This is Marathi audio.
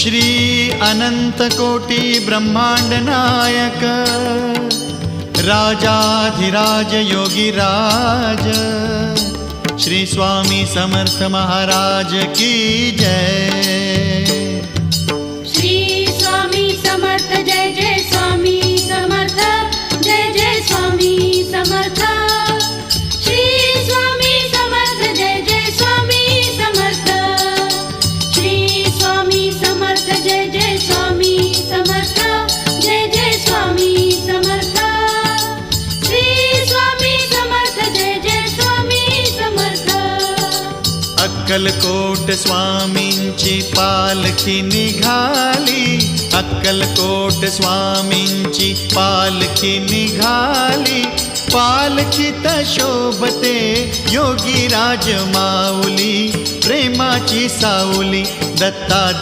श्री अनंत कोटी ब्रह्मांड नायक राजाधिराज योगीराज श्री स्वामी समर्थ महाराज की जय। श्री स्वामी समर्थ जय जय स्वामी समर्थ जय जय स्वामी समर्थ। श्री स्वामी समर्थ जय जय स्वामी समर्थ। श्री स्वामी समर्थ जय जय स्वामी समर्थ जय जय स्वामी समर्थ। श्री स्वामी समर्थ जय जय स्वामी समर्थ। अक्कलकोट स्वामींची पालखी निघाली, अक्कलकोट स्वामींची पालखी निघाली, पालखीत शोभते योगीराज माऊली, प्रेमाची सावली दत्ता